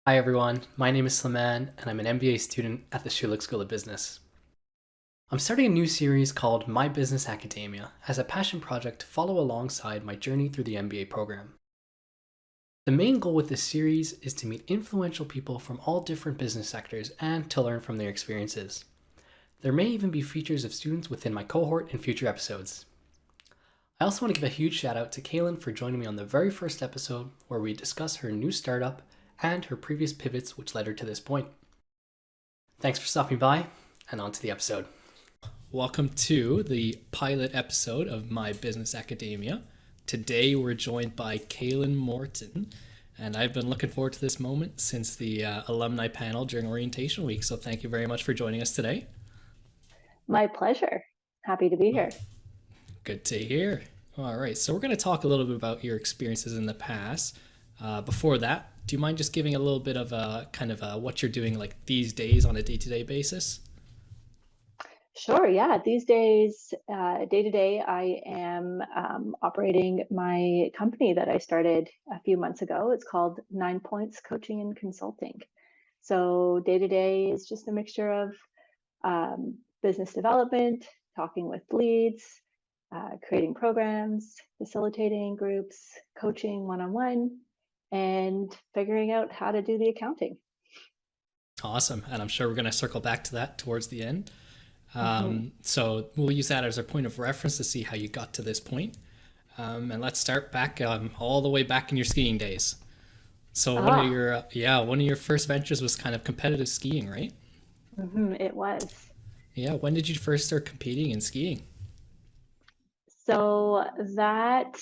Hi everyone, my name is Slaman and I'm an MBA student at the Schulich School of Business. I'm starting a new series called My Business Academia as a passion project to follow alongside my journey through the MBA program. The main goal with this series is to meet influential people from all different business sectors and to learn from their experiences. There may even be features of students within my cohort in future episodes. I also want to give a huge shout out to Kaylyn for joining me on the very first episode where we discuss her new startup and her previous pivots which led her to this point. Thanks for stopping by, and on to the episode. Welcome to the pilot episode of My Business Academia. Today we're joined by Kaylyn Morton, and I've been looking forward to this moment since the alumni panel during orientation week, so thank you very much for joining us today. My pleasure. Happy to be here. Good to hear. All right, so we're going to talk a little bit about your experiences in the past. Before that, do you mind just giving a little bit of a kind of what you're doing like these days on a day-to-day basis? Sure. Yeah. These days, day to day, I am operating my company that I started a few months ago. It's called 9 Points Coaching and Consulting. So, day to day is just a mixture of business development, talking with leads, creating programs, facilitating groups, coaching one on one, and figuring out how to do the accounting. Awesome, and I'm sure we're going to circle back to that towards the end. Mhm. So we'll use that as our point of reference to see how you got to this point. And let's start back all the way back in your skiing days. So one of Ah, your one of your first ventures was kind of competitive skiing, right? it was. Yeah. When did you first start competing in skiing? So that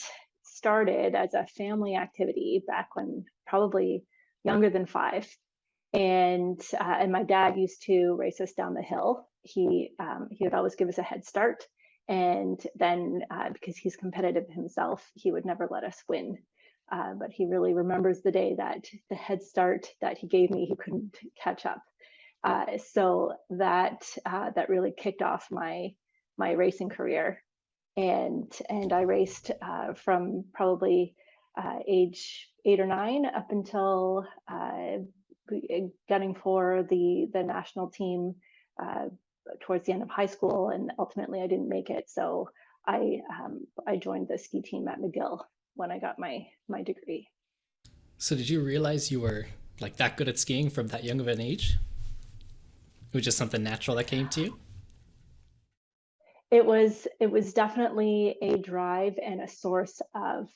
started as a family activity back when probably younger than five. And my dad used to race us down the hill. He would always give us a head start, and then because he's competitive himself, he would never let us win. But he really remembers the day that the head start that he gave me, he couldn't catch up. So that really kicked off my racing career, and I raced from probably age 8 or 9 up until gunning for the national team uh, towards the end of high school, and ultimately I didn't make it. So I joined the ski team at McGill when I got my degree. So did you realize you were like that good at skiing from that young of an age? It was just something natural that came to you. It was definitely a drive and a source of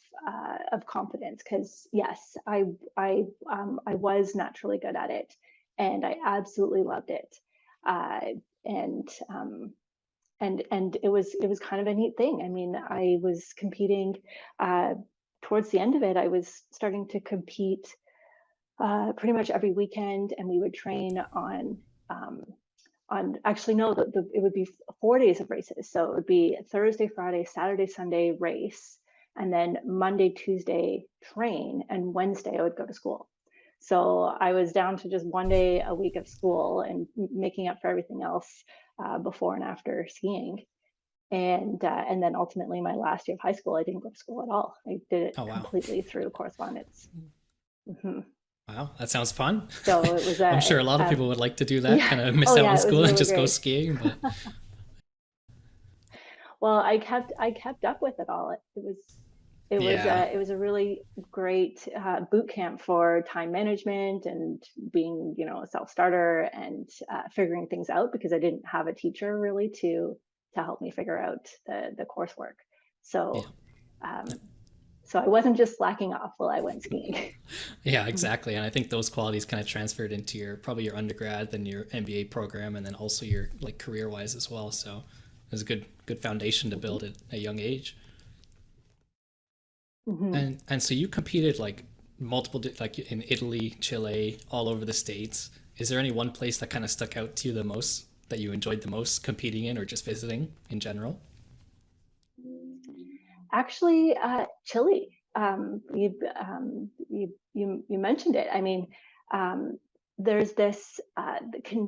confidence, because yes, I was naturally good at it, and I absolutely loved it. Uh, and and it was kind of a neat thing. I mean, I was competing uh, towards the end of it. I was starting to compete pretty much every weekend, and we would train um, on actually no, it would be 4 days of races. So it would be Thursday, Friday, Saturday, Sunday race, and then Monday, Tuesday train, and Wednesday I would go to school. So I was down to just 1 day a week of school and making up for everything else before and after skiing. And then ultimately my last year of high school, I didn't go to school at all. I did it Oh wow. completely through correspondence. hmm Wow, that sounds fun. So it was I'm sure a lot of a people would like to do that, yeah. kind of miss Oh out on yeah, it was school and really just go great. skiing. But Well, I kept up with it all. yeah, It was a really great boot camp for time management and being, a self starter, and figuring things out, because I didn't have a teacher really to help me figure out the coursework. yeah, So um, so I wasn't just slacking off while I went skiing. yeah, exactly. And I think those qualities kind of transferred into your probably your undergrad, then your MBA program, and then also your like career wise as well. So it was a good foundation to hmm build at a young age. hmm And so you competed like like in Italy, Chile, all over the states. Is there any one place that kind of stuck out to you the most that you enjoyed the most competing in or just visiting in general? Actually, Chile. You mentioned it. I mean, um, there's this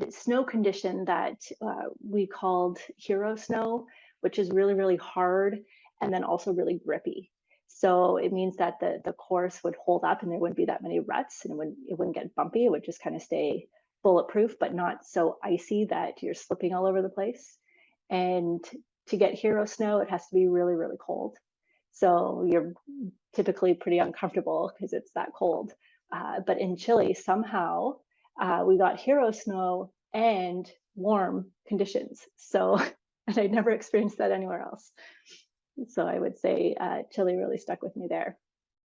snow condition that we called hero snow, which is really, really hard and then also really grippy. So it means that the course would hold up and there wouldn't be that many ruts and it wouldn't get bumpy. It would just kind of stay bulletproof, but not so icy that you're slipping all over the place. And to get hero snow, it has to be really, really cold. So you're typically pretty uncomfortable because it's that cold. But in Chile, somehow we got hero snow and warm conditions. So, and I'd never experienced that anywhere else. So I would say Chile really stuck with me there.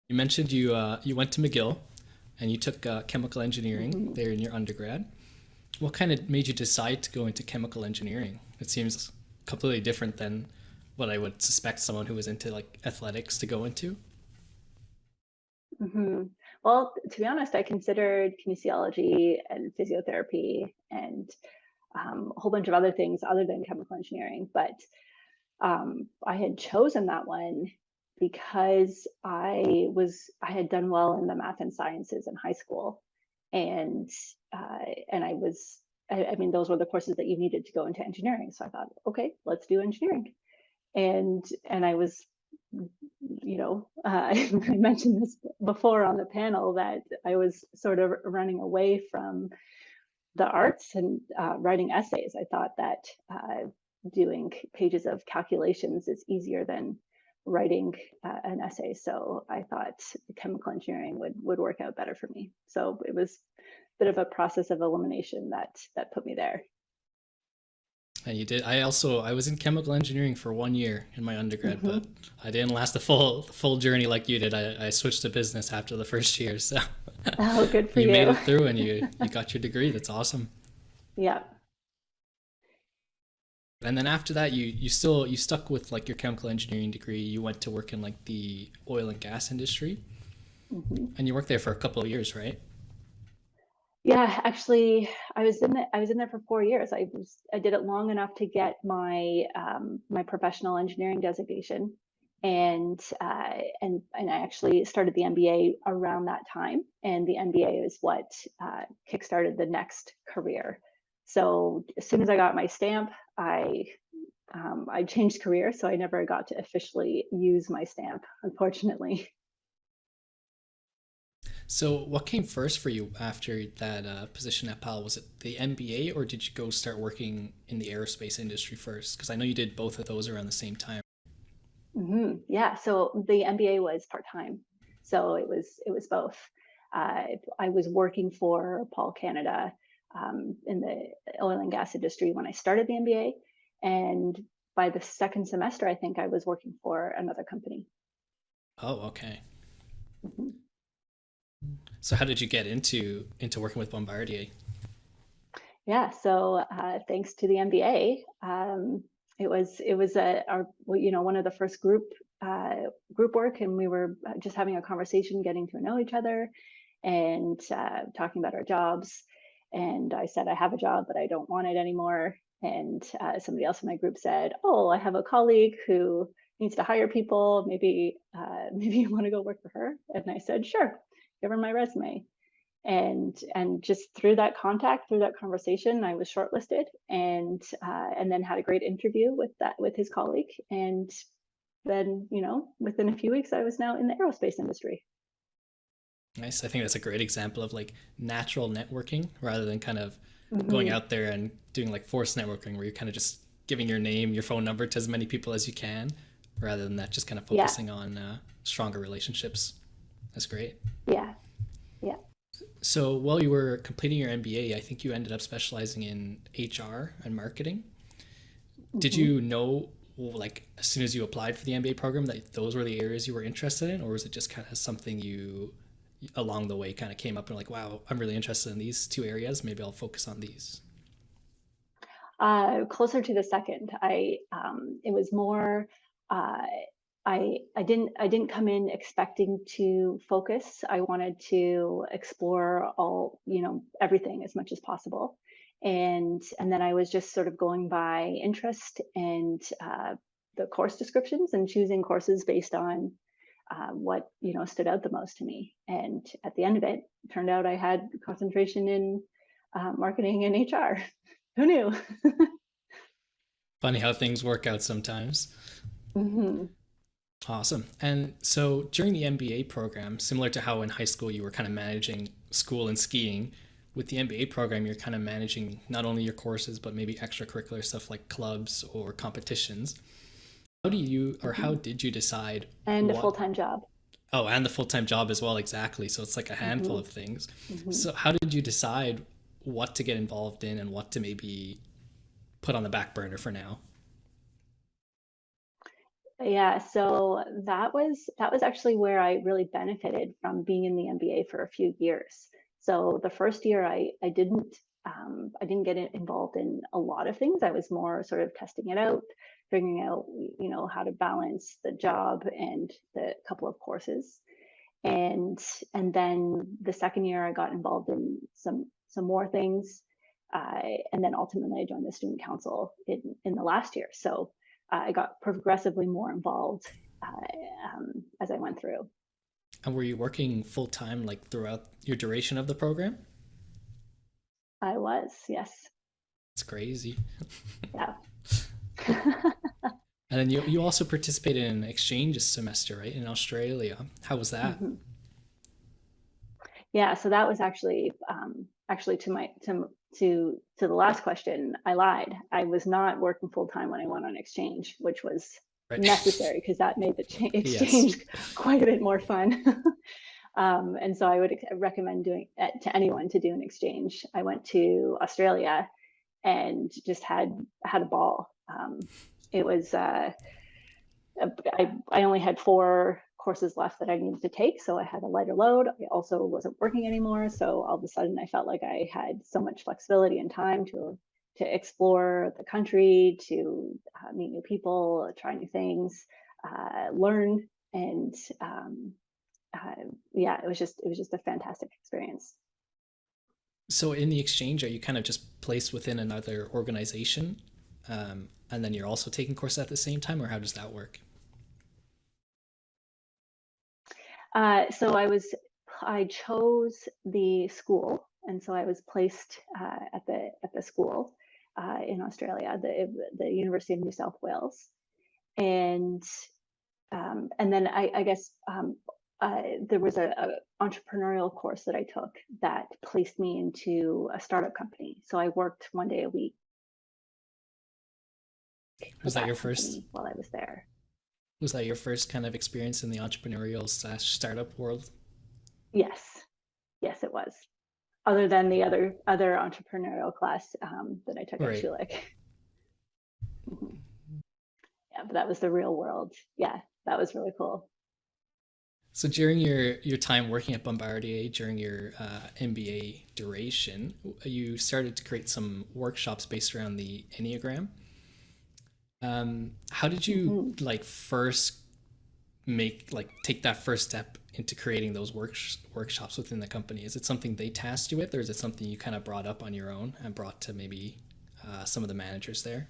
You mentioned you went to McGill and you took chemical engineering Mhm. there in your undergrad. What kind of made you decide to go into chemical engineering? It seems completely different than what I would suspect someone who was into like athletics to go into. Well, to be honest, I considered kinesiology and physiotherapy and a whole bunch of other things other than chemical engineering. But I had chosen that one because I had done well in the math and sciences in high school, and and I mean those were the courses that you needed to go into engineering. So I thought, okay, let's do engineering. And I was, I mentioned this before on the panel that I was sort of running away from the arts and writing essays. I thought that doing pages of calculations is easier than writing an essay. So I thought chemical engineering would work out better for me. So it was a bit of a process of elimination that put me there. And you did. I was in chemical engineering for 1 year in my undergrad, but Hmm. I didn't last the full journey like you did. I switched to business after the first year, so Oh, good for you made you. it through and you got your degree. That's awesome. Yeah. And then after that, you stuck with like your chemical engineering degree. You went to work in like the oil and gas industry, Hmm. and you worked there for a couple of years, right? Yeah, actually, I was in there for 4 years. I did it long enough to get my my professional engineering designation, and I actually started the MBA around that time. And the MBA is what kickstarted the next career. So as soon as I got my stamp, I changed career, so I never got to officially use my stamp, unfortunately. So, what came first for you after that position at PAL? Was it the MBA, or did you go start working in the aerospace industry first? Because I know you did both of those around the same time. Yeah, so the MBA was part time, so it was both. I was working for Paul Canada in the oil and gas industry when I started the MBA, and by the second semester, I think I was working for another company. Oh, okay. Mhm. So, how did you get into working with Bombardier? Yeah, so thanks to the MBA, it was one of the first group work, and we were just having a conversation, getting to know each other, and talking about our jobs. And I said, I have a job, but I don't want it anymore. And somebody else in my group said, oh, I have a colleague who needs to hire people. Maybe maybe you want to go work for her. And I said, sure, give her my resume. And just through that contact, through that conversation, I was shortlisted, and then had a great interview with his colleague. And then, within a few weeks, I was now in the aerospace industry. Nice. I think that's a great example of like natural networking rather than kind of going Hmm. out there and doing like forced networking where you're kind of just giving your name, your phone number to as many people as you can, rather than that just kind of Yeah, focusing on stronger relationships. That's great. yeah, yeah. So while you were completing your MBA, I think you ended up specializing in HR and marketing. Did Hmm. you know, like, as soon as you applied for the MBA program, that those were the areas you were interested in, or was it just kind of something you, along the way, kind of came up and like, wow, I'm really interested in these two areas. Maybe I'll focus on these. Closer to the second. It was more. Uh, I didn't come in expecting to focus. I wanted to explore everything as much as possible, and then I was just sort of going by interest and the course descriptions and choosing courses based on what stood out the most to me. And at the end of it, turned out I had concentration in marketing and HR. Who knew? Funny how things work out sometimes. Hmm. Awesome. And so during the MBA program, similar to how in high school you were kind of managing school and skiing, with the MBA program, you're kind of managing not only your courses, but maybe extracurricular stuff like clubs or competitions. How do you, or how Mhm. did you decide And a what? full-time job. Oh, and the full time job as well, exactly. So it's like a handful Hmm. of things. Hmm. So, how did you decide what to get involved in and what to maybe put on the back burner for now? Yeah, so that was actually where I really benefited from being in the MBA for a few years. So the first year I didn't get involved in a lot of things. I was more sort of testing it out, figuring out how to balance the job and the couple of courses. And then the second year I got involved in some more things. And then ultimately I joined the student council in the last year. So I got progressively more involved as I went through. And were you working full time like throughout your duration of the program? I was, yes. It's crazy. Yeah. And then you also participated in an exchange semester, right, in Australia. How was that? Hmm. Yeah, so that was actually to the last question, I lied. I was not working full time when I went on exchange, which was Right. necessary because that made the Yes. exchange quite a bit more fun. And so I would recommend doing it to anyone to do an exchange. I went to Australia and just had a ball. It was I only had 4 courses left that I needed to take, so I had a lighter load. I also wasn't working anymore, so all of a sudden I felt like I had so much flexibility and time to explore the country, to meet new people, try new things, learn, and yeah, it was just a fantastic experience. So in the exchange, are you kind of just placed within another organization, and then you're also taking courses at the same time, or how does that work? So I chose the school, and so I was placed at the school in Australia, the University of New South Wales, and and then I guess there was a entrepreneurial course that I took that placed me into a startup company. So I worked 1 day a week for Was that your that first? company while I was there. Was that your first kind of experience in the entrepreneurial slash startup world? Yes, yes, it was. Other than the other entrepreneurial class that I took at Right. Schulich. Yeah, but that was the real world. Yeah, that was really cool. So during your time working at Bombardier during your MBA duration, you started to create some workshops based around the Enneagram. How did you Hmm. like first make like take that first step into creating those workshops within the company? Is it something they tasked you with, or is it something you kind of brought up on your own and brought to maybe some of the managers there?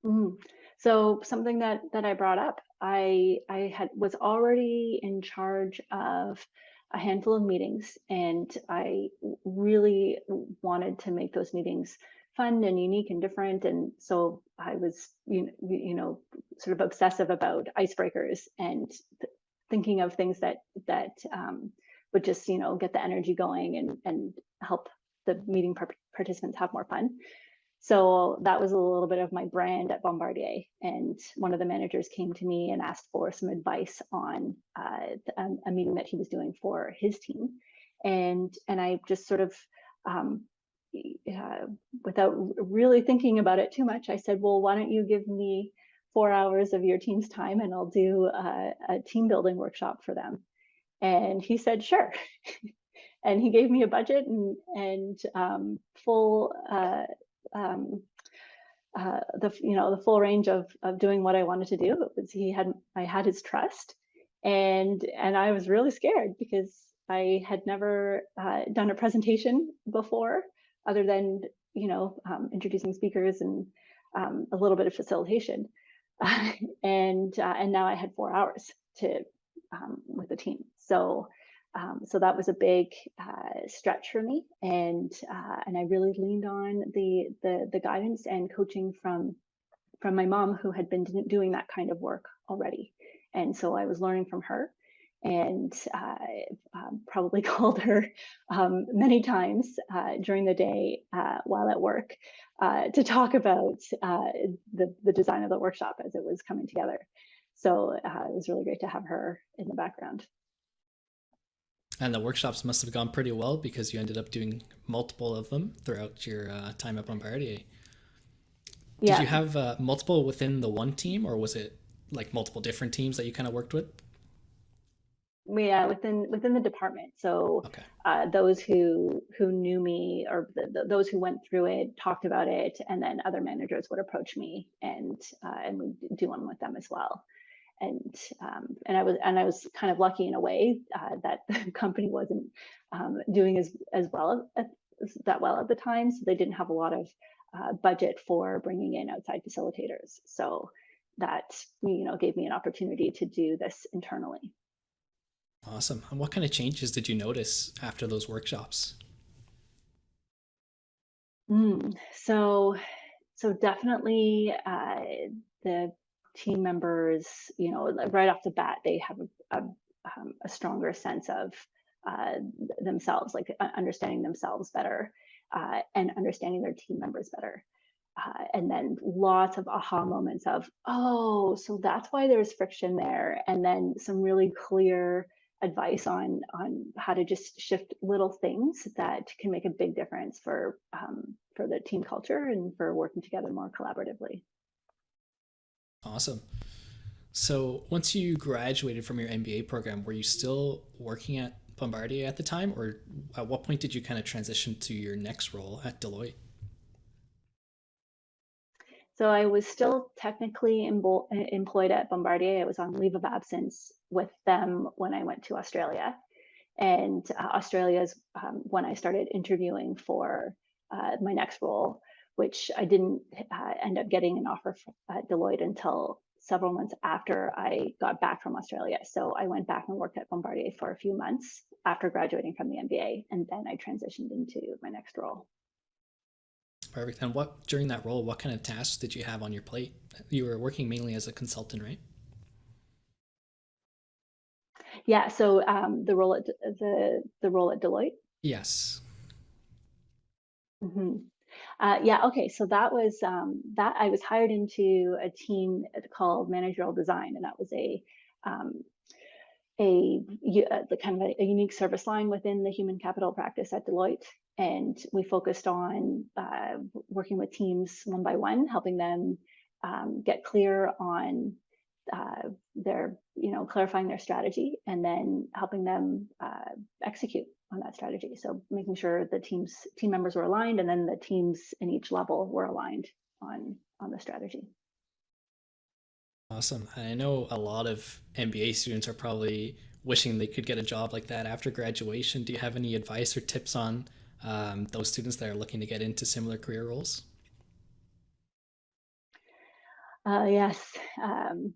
Hmm. So something that I brought up, I had was already in charge of a handful of meetings, and I really wanted to make those meetings fun and unique and different. And so I was, sort of obsessive about icebreakers and thinking of things that would just get the energy going and help the meeting participants have more fun. So that was a little bit of my brand at Bombardier. And one of the managers came to me and asked for some advice on a meeting that he was doing for his team. And I just sort of, um, uh, without really thinking about it too much, I said, well, why don't you give me 4 hours of your team's time and I'll do a team building workshop for them. And he said, sure. And he gave me a budget and full um, the full range of doing what I wanted to do. It was I had his trust, and I was really scared because I had never done a presentation before, other than introducing speakers and a little bit of facilitation, and now I had 4 hours to with the team. So that was a big stretch for me, and I really leaned on the guidance and coaching from my mom, who had been doing that kind of work already. And so I was learning from her, and probably called her many times during the day while at work to talk about the design of the workshop as it was coming together. So it was really great to have her in the background. And the workshops must have gone pretty well because you ended up doing multiple of them throughout your time at Bombardier. Did you Yeah, have multiple within the one team, or was it like multiple different teams that you kind of worked with? yeah, within the department. So Okay. those who knew me, or those who went through it, talked about it, and then other managers would approach me, and we do one with them as well. And I was kind of lucky in a way that the company wasn't doing as well that well at the time, so they didn't have a lot of budget for bringing in outside facilitators. So that gave me an opportunity to do this internally. Awesome. And what kind of changes did you notice after those workshops? So definitely the team members, like, right off the bat, they have a stronger sense of uh, themselves, like understanding themselves better and understanding their team members better. And then lots of aha moments of, oh, so that's why there's friction there. And then some really clear advice on how to just shift little things that can make a big difference for the team culture and for working together more collaboratively. Awesome. So once you graduated from your MBA program, were you still working at Bombardier at the time, or at what point did you kind of transition to your next role at Deloitte? So I was still technically employed at Bombardier. I was on leave of absence with them when I went to Australia. And Australia is when I started interviewing for my next role, which I didn't end up getting an offer at Deloitte until several months after I got back from Australia. So I went back and worked at Bombardier for a few months after graduating from the MBA, and then I transitioned into my next role. Perfect. And what during that role, what kind of tasks did you have on your plate? You were working mainly as a consultant, right? Yeah, so the role at Deloitte. Yes. Mhm. Yeah, okay. So that was that I was hired into a team called managerial design, and that was um, the kind of a unique service line within the human capital practice at Deloitte. And we focused on working with teams one by one, helping them get clear on their, clarifying their strategy, and then helping them execute on that strategy. So making sure the team members were aligned, and then the teams in each level were aligned on the strategy. Awesome. And I know a lot of MBA students are probably wishing they could get a job like that after graduation. Do you have any advice or tips on those students that are looking to get into similar career roles? Yes, I'm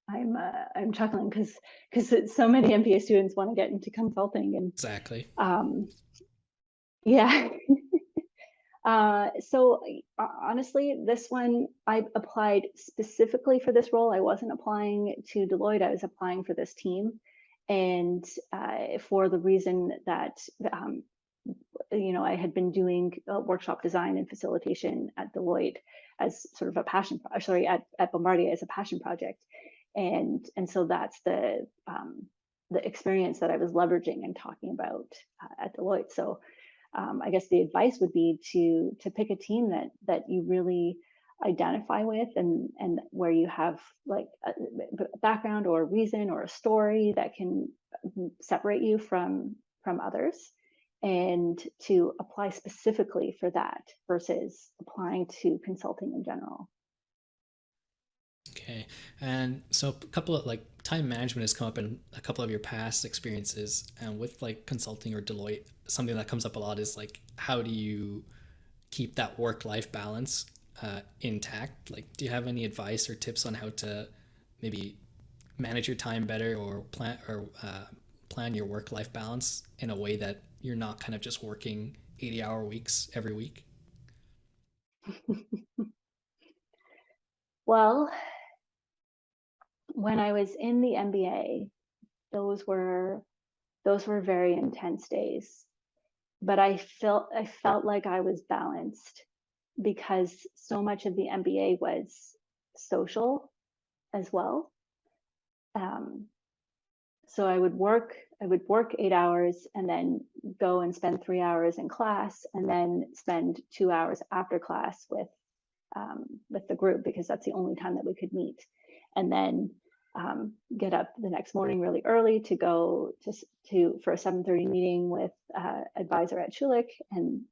I'm chuckling because so many MBA students want to get into consulting, and Exactly. yeah. So honestly, this one I applied specifically for this role. I wasn't applying to Deloitte. I was applying for this team, and for the reason that um, I had been doing workshop design and facilitation at Deloitte as sort of a sorry, at Bombardier as a passion project, and so that's the experience that I was leveraging and talking about at Deloitte. So I guess the advice would be to pick a team that you really identify with, and where you have like a background or a reason or a story that can separate you from others, and to apply specifically for that versus applying to consulting in general. Okay. And so a couple of like time management has come up in a couple of your past experiences. And with like consulting or Deloitte, something that comes up a lot is like, how do you keep that work life balance intact? Like, do you have any advice or tips on how to maybe manage your time better, or plan your work life balance in a way that you're not kind of just working 80-hour weeks every week? Well, when I was in the MBA, those were those were very intense days. But I felt like I was balanced because so much of the MBA was social as well. Um, so I would work 8 hours and then go and spend 3 hours in class, and then spend 2 hours after class with the group, because that's the only time that we could meet, and then get up the next morning really early to go to for a 7:30 meeting with advisor at Schulich and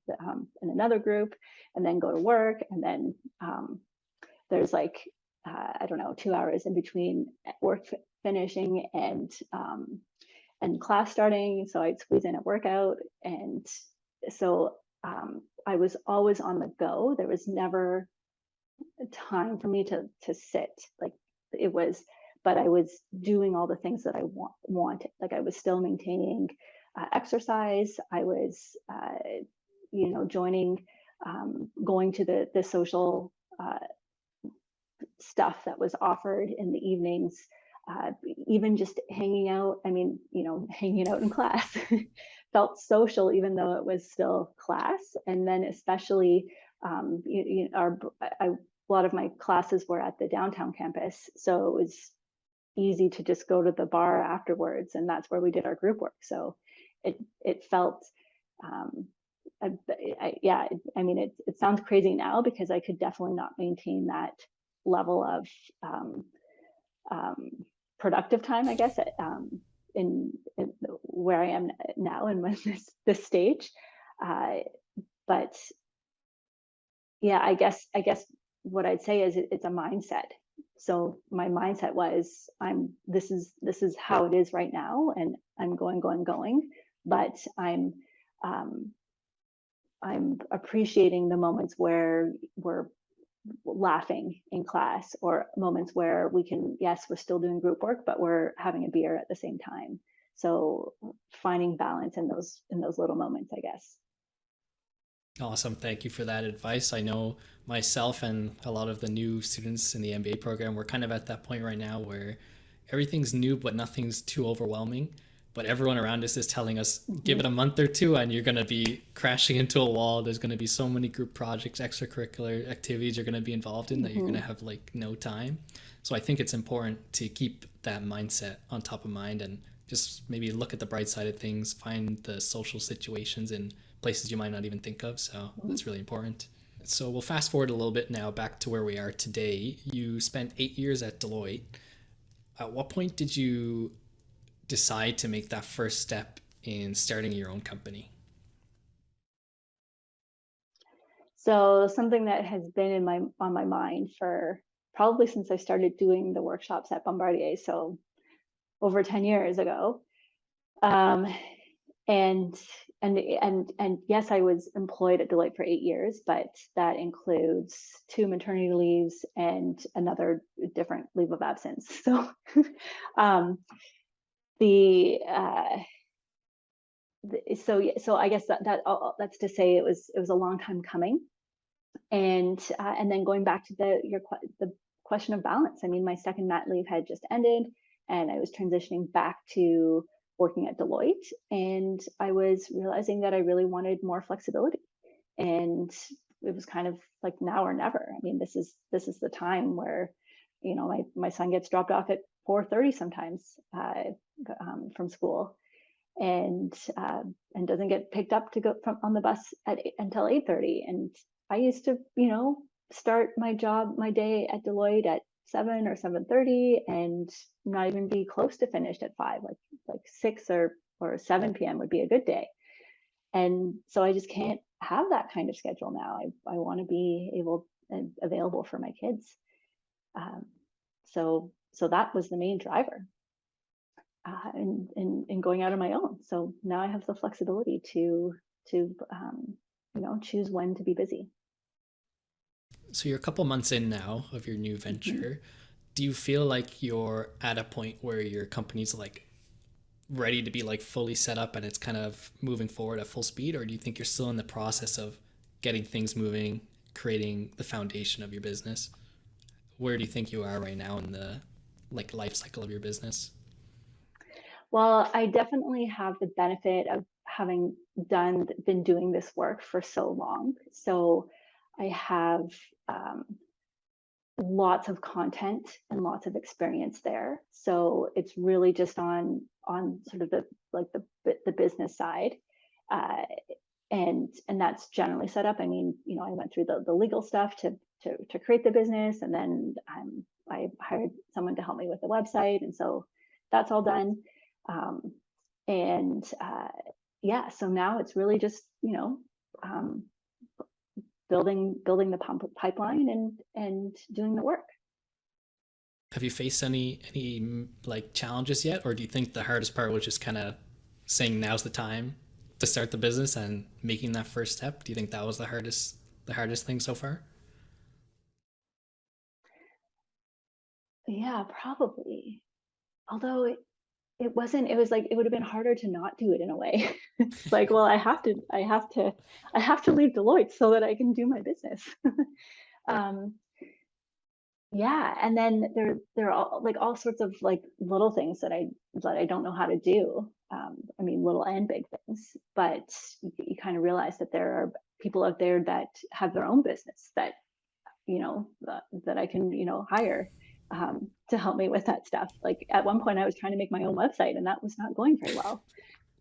another group, and then go to work, and then there's like I don't know, 2 hours in between work finishing and class starting, so I'd squeeze in a workout, and so I was always on the go. There was never time for me to sit, like it was, but I was doing all the things that I wanted. Like I was still maintaining exercise. I was joining, going to the social stuff that was offered in the evenings, uh, even just hanging out. I mean, hanging out in class felt social, even though it was still class. And then especially, a lot of my classes were at the downtown campus, so it was easy to just go to the bar afterwards, and that's where we did our group work. So it felt, um, yeah, I mean, it sounds crazy now because I could definitely not maintain that level of um, um, productive time, I guess, in where I am now in this stage. Uh, but yeah, I guess what I'd say is it's a mindset. So my mindset was, this is how it is right now, and I'm going, but um, I'm appreciating the moments where we're laughing in class, or moments where we can, yes, we're still doing group work, but we're having a beer at the same time. So finding balance in those little moments, I guess. Awesome. Thank you for that advice. I know myself and a lot of the new students in the MBA program, we're kind of at that point right now where everything's new, but nothing's too overwhelming. But everyone around us is telling us, give Mm-hmm. it a month or two and you're going to be crashing into a wall. There's going to be so many group projects, extracurricular activities you're going to be involved in that you're going to Mm-hmm. have like no time. So I think it's important to keep that mindset on top of mind and just maybe look at the bright side of things, find the social situations in places you might not even think of. So Mm-hmm. that's really important. So we'll fast forward a little bit now back to where we are today. You spent 8 years at Deloitte. At what point did you decide to make that first step in starting your own company? So something that has been on my mind for probably since I started doing the workshops at Bombardier, so over 10 years ago. Um, and and yes, I was employed at Deloitte for 8 years, but that includes two maternity leaves and another different leave of absence. So um, the so I guess that's to say it was a long time coming. And then going back to the question of balance. I mean, my second mat leave had just ended, and I was transitioning back to working at Deloitte, and I was realizing that I really wanted more flexibility, and it was kind of like now or never. I mean, this is the time where, my son gets dropped off at 4:30 sometimes, from school, and doesn't get picked up to go from on the bus until 8:30. And I used to, start my day at Deloitte at 7 or 7:30, and not even be close to finished at 5. Like 6 or 7 p.m. would be a good day. And so I just can't have that kind of schedule now. I want to be able and available for my kids. Um, so that was the main driver, in going out on my own. So now I have the flexibility to choose when to be busy. So you're a couple months in now of your new Mm-hmm. venture. Do you feel like you're at a point where your company's like ready to be like fully set up and it's kind of moving forward at full speed, or do you think you're still in the process of getting things moving, creating the foundation of your business? Where do you think you are right now in the like life cycle of your business? Well, I definitely have the benefit of having been doing this work for so long. So I have um, lots of content and lots of experience there. So it's really just on sort of the business side. Uh, and that's generally set up. I mean, I went through the legal stuff to create the business, and then I hired someone to help me with the website, and so that's all done. Um, and yeah, so now it's really just um, building the pipeline and doing the work. Have you faced any like challenges yet, or do you think the hardest part was just kind of saying now's the time to start the business and making that first step? Do you think that was the hardest thing so far? Yeah, probably. Although it wasn't, it was like it would have been harder to not do it in a way. It's like, well, I have to leave Deloitte so that I can do my business. um, yeah, and then there are all sorts of like little things that I don't know how to do. I mean, little and big things, but you kind of realize that there are people out there that have their own business that that I can hire to help me with that stuff. Like at one point, I was trying to make my own website, and that was not going very well.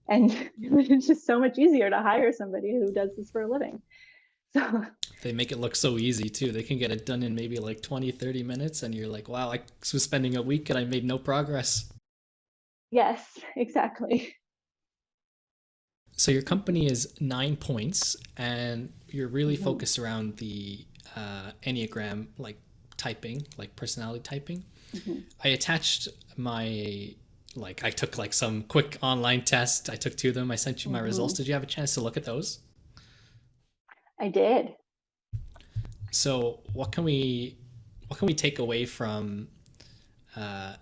And it's just so much easier to hire somebody who does this for a living. So They make it look so easy too. They can get it done in maybe like 20, 30 minutes, and you're like, wow, I was spending a week and I made no progress. yes, exactly. So your company is 9 points, and you're really Hmm. focused around the Enneagram, like typing, like personality typing. Hmm. I attached I took like some quick online test. I took two of them. I sent you my results. Hmm. Did you have a chance to look at those? I did. So what can we take away from uh,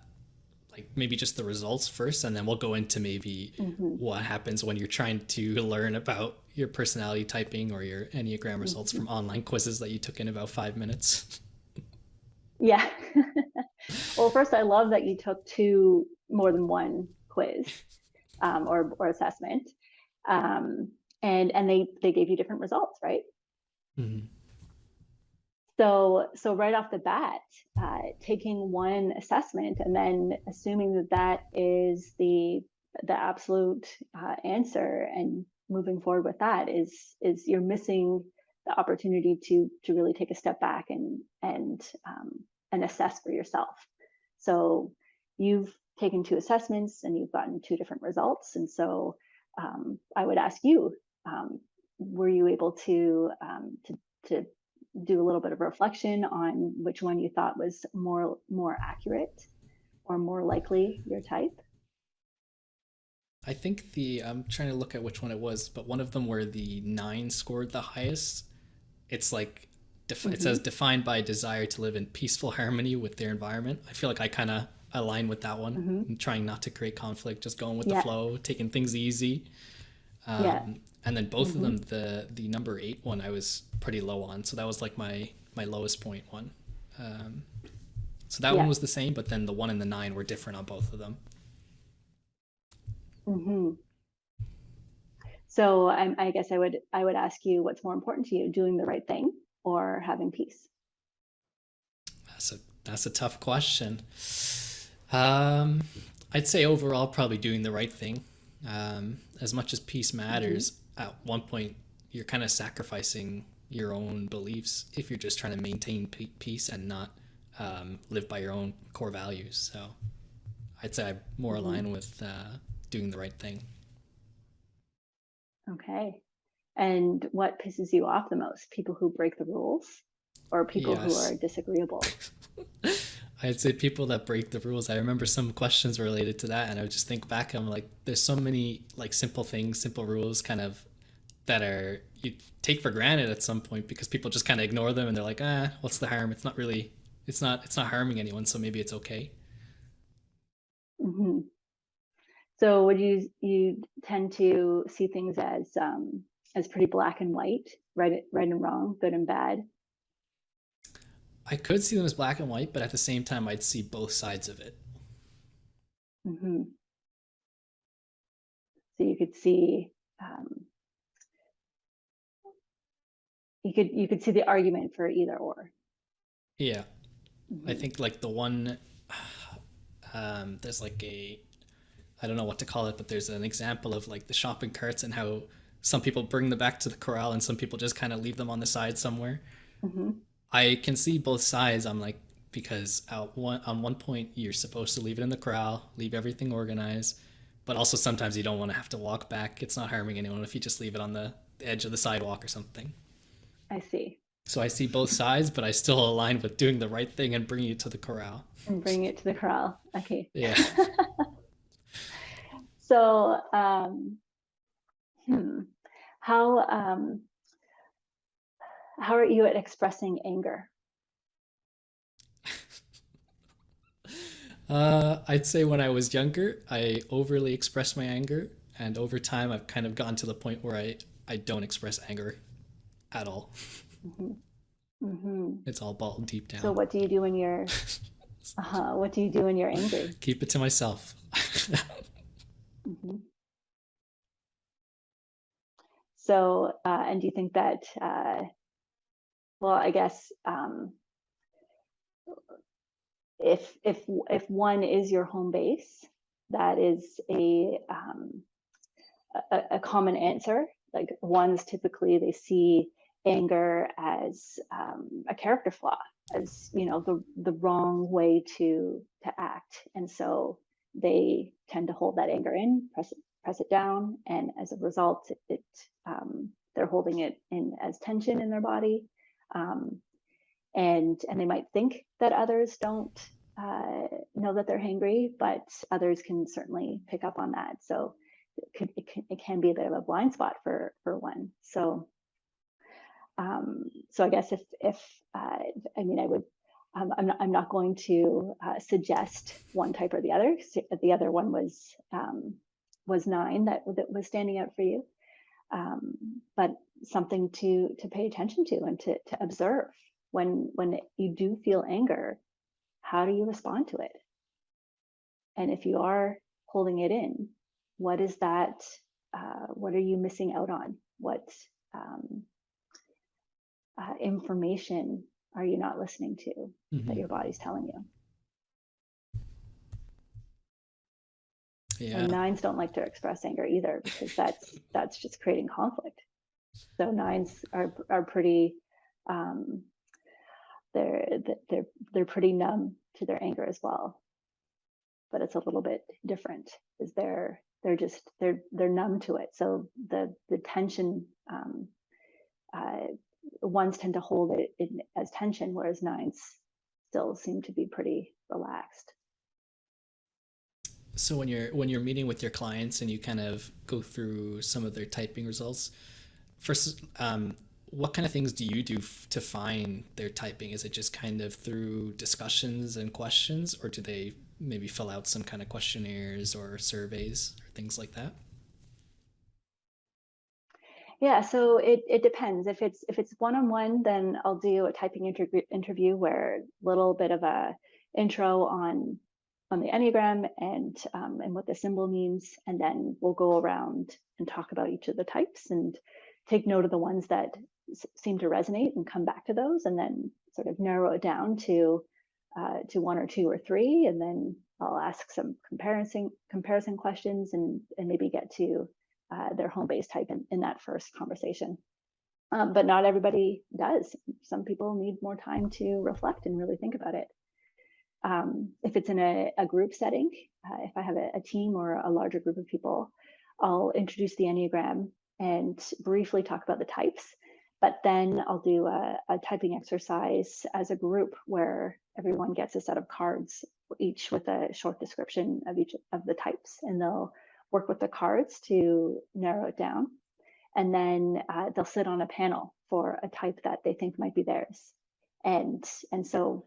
like maybe just the results first, and then we'll go into maybe Hmm. what happens when you're trying to learn about your personality typing or your Enneagram results Hmm. from online quizzes that you took in about 5 minutes. Yeah. Well, first, I love that you took two more than one quiz or assessment, um, and they gave you different results, right? Mhm. So right off the bat, taking one assessment and then assuming that that is the absolute answer and moving forward with that is you're missing the opportunity to really take a step back and assess for yourself. So you've taken two assessments and you've gotten two different results, and so I would ask you, um, were you able to do a little bit of reflection on which one you thought was more accurate or more likely your type? I think I'm trying to look at which one it was, but one of them where the 9 scored the highest. It's like it says Hmm. defined by a desire to live in peaceful harmony with their environment. I feel like I kind of align with that one. Hmm. I'm trying not to create conflict, just going with the Yeah. flow, taking things easy. Yeah. And then both of Hmm. them, the number 8 one, I was pretty low on. So that was like my lowest point one. Um, so that one Yeah. was the same, but then the 1 and the 9 were different on both of them. Hmm. So I guess I would ask you, what's more important to you, doing the right thing or having peace? That's a tough question. Um, I'd say overall, probably doing the right thing. As much as peace Hmm. matters, at one point you're kind of sacrificing your own beliefs if you're just trying to maintain peace and not live by your own core values. So I'd say I'm more Hmm. aligned with doing the right thing. Okay. And what pisses you off the most? People who break the rules or people who Yes. are disagreeable? I'd say people that break the rules. I remember some questions related to that, and I would just think back. I'm like, there's so many like simple things, simple rules, kind of that are you take for granted at some point because people just kind of ignore them, and they're like, ah, what's the harm? It's not really, it's not harming anyone, so maybe it's okay. Hmm. So would you tend to see things as pretty black and white, right and wrong, good and bad? I could see them as black and white, but at the same time, I'd see both sides of it. Hmm. So you could see, um, you could see the argument for either or. Yeah, I Hmm. think like the one, there's like I don't know what to call it, but there's an example of like the shopping carts and how some people bring them back to the corral and some people just kind of leave them on the side somewhere. Hmm. I can see both sides. I'm like, because on one point you're supposed to leave it in the corral, leave everything organized, but also sometimes you don't want to have to walk back. It's not harming anyone if you just leave it on the edge of the sidewalk or something. I see. So I see both sides, but I still align with doing the right thing and bringing it to the corral. And bring it to the corral. Okay. Yeah. So, hmm, how how are you at expressing anger? I'd say when I was younger, I overly expressed my anger, and over time, I've kind of gotten to the point where I don't express anger at all. Hmm. Hmm. It's all bottled deep So, down. what do you do when you're what do you do when you're angry? Keep it to myself. Hmm. So, and do you think that, well, I guess if one is your home base, that is a common answer. Like ones typically they see anger as a character flaw, as the wrong way to act, and so they tend to hold that anger in, press it down, and as a result, they're holding it in as tension in their body, um, and they might think that others don't know that they're hangry, but others can certainly pick up on that. So it can be a bit of a blind spot for one. So so I guess if I mean I would I'm not going to suggest one type or the other. The other one was nine that was standing out for you, but something to pay attention to and to observe when you do feel anger. How do you respond to it? And if you are holding it in, what is that? What are you missing out on? What um, information are you not listening to that Mm-hmm. your body's telling you? Yeah. And nines don't like to express anger either because that's just creating conflict. So nines are pretty um, they're they're pretty numb to their anger as well, but it's a little bit different because they're numb to it. So the tension uh, ones tend to hold it in, as tension, whereas nines still seem to be pretty relaxed. So when you're meeting with your clients and you kind of go through some of their typing results, first, what kind of things do you do to find their typing? Is it just kind of through discussions and questions, or do they maybe fill out some kind of questionnaires or surveys or things like that? Yeah, so it depends. If it's one-on-one, then I'll do a typing interview where little bit of a intro on the Enneagram and what the symbol means, and then we'll go around and talk about each of the types and take note of the ones that seem to resonate and come back to those, and then sort of narrow it down to one or two or three, and then I'll ask some comparison questions and maybe get to their home base type in that first conversation. But not everybody does. Some people need more time to reflect and really think about it. If it's in a group setting, if I have a team or a larger group of people, I'll introduce the Enneagram and briefly talk about the types. But then I'll do a typing exercise as a group where everyone gets a set of cards, each with a short description of each of the types. And they'll work with the cards to narrow it down. And then they'll sit on a panel for a type that they think might be theirs. And so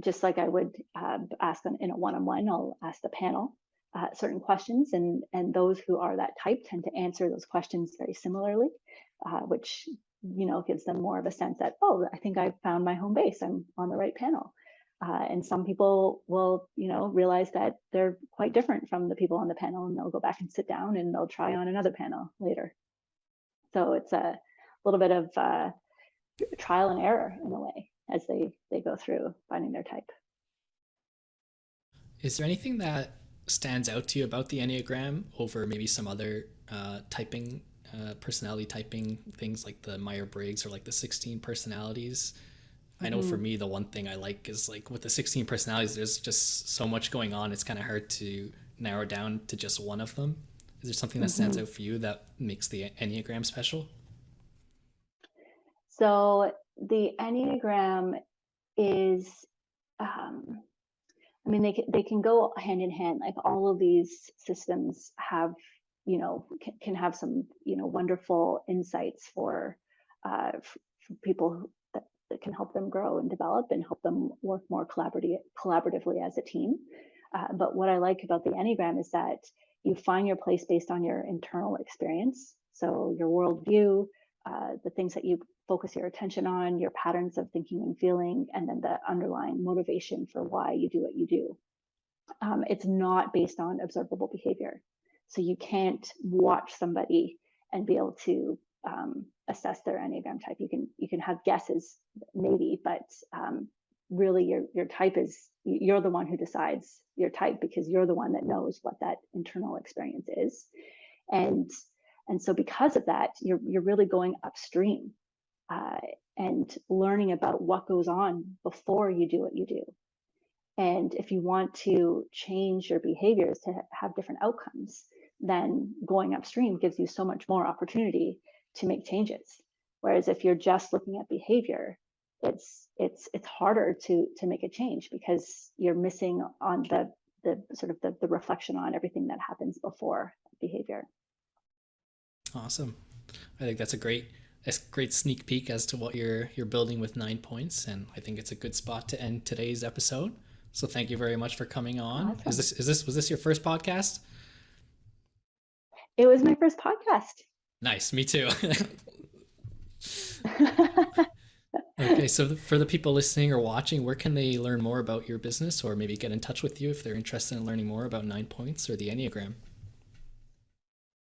just like I would ask in a one-on-one, I'll ask the panel certain questions, and those who are that type tend to answer those questions very similarly, which gives them more of a sense that, oh, I think I found my home base. I'm on the right panel. And some people will, realize that they're quite different from the people on the panel, and they'll go back and sit down and they'll try on another panel later. So it's a little bit of trial and error in a way as they go through finding their type. Is there anything that stands out to you about the Enneagram over maybe some other typing, personality typing things like the Myers-Briggs or like the 16 personalities? I know for Mm-hmm. me, the one thing I like is like with the 16 personalities, there's just so much going on. It's kind of hard to narrow down to just one of them. Is there something that stands Mm-hmm. out for you that makes the Enneagram special? So the Enneagram is, um, I mean, they can go hand in hand. Like all of these systems have, can have some, wonderful insights for people that can help them grow and develop and help them work more collaboratively as a team. But what I like about the Enneagram is that you find your place based on your internal experience. So your worldview, the things that you focus your attention on, your patterns of thinking and feeling, and then the underlying motivation for why you do what you do. It's not based on observable behavior. So you can't watch somebody and be able to assess their Enneagram type. You can have guesses maybe, but really your type is, you're the one who decides your type because you're the one that knows what that internal experience is. And and so because of that, you're really going upstream uh, and learning about what goes on before you do what you do. And if you want to change your behaviors to have different outcomes, then going upstream gives you so much more opportunity to make changes. Whereas if you're just looking at behavior, it's harder to make a change because you're missing on the sort of the reflection on everything that happens before behavior. Awesome. I think that's a great sneak peek as to what you're building with 9 points, and I think it's a good spot to end today's episode. So thank you very much for coming on. Is Awesome. this is this was this your first podcast? It was my first podcast. Nice, me too. Okay, so for the people listening or watching, where can they learn more about your business or maybe get in touch with you if they're interested in learning more about 9 points or the Enneagram?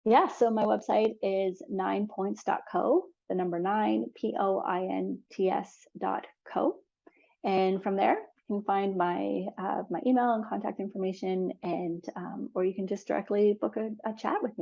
Yeah, so my website is 9points.co, the number 9points.co. And from there, you can find my email and contact information, and or you can just directly book a chat with me.